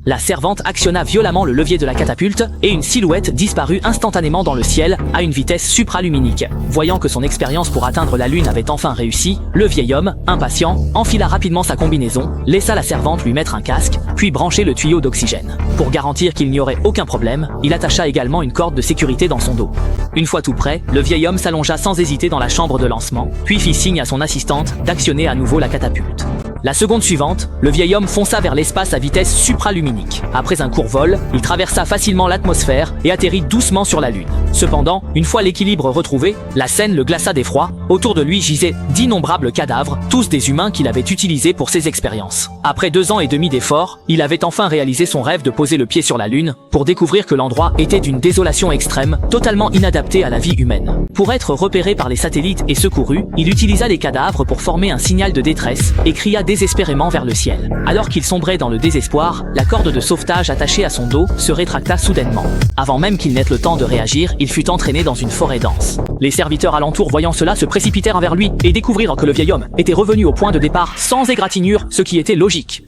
La servante actionna violemment le levier de la catapulte et une silhouette disparut instantanément dans le ciel à une vitesse supraluminique. Voyant que son expérience pour atteindre la lune avait enfin réussi, le vieil homme, impatient, enfila rapidement sa combinaison, laissa la servante lui mettre un casque, puis brancher le tuyau d'oxygène. Pour garantir qu'il n'y aurait aucun problème, il attacha également une corde de sécurité dans son dos. Une fois tout prêt, le vieil homme s'allongea sans hésiter dans la chambre de lancement, puis fit signe à son assistante d'actionner à nouveau la catapulte. La seconde suivante, le vieil homme fonça vers l'espace à vitesse supraluminique. Après un court vol, il traversa facilement l'atmosphère et atterrit doucement sur la Lune. Cependant, une fois l'équilibre retrouvé, la scène le glaça d'effroi. Autour de lui gisaient d'innombrables cadavres, tous des humains qu'il avait utilisés pour ses expériences. Après 2 ans et demi d'efforts, il avait enfin réalisé son rêve de poser le pied sur la Lune, pour découvrir que l'endroit était d'une désolation extrême, totalement inadapté à la vie humaine. Pour être repéré par les satellites et secouru, il utilisa les cadavres pour former un signal de détresse et cria désespérément vers le ciel. Alors qu'il sombrait dans le désespoir, la corde de sauvetage attachée à son dos se rétracta soudainement. Avant même qu'il n'ait le temps de réagir, il fut entraîné dans une forêt dense. Les serviteurs alentour voyant cela se précipitèrent vers lui et découvrirent que le vieil homme était revenu au point de départ sans égratignure, ce qui était logique.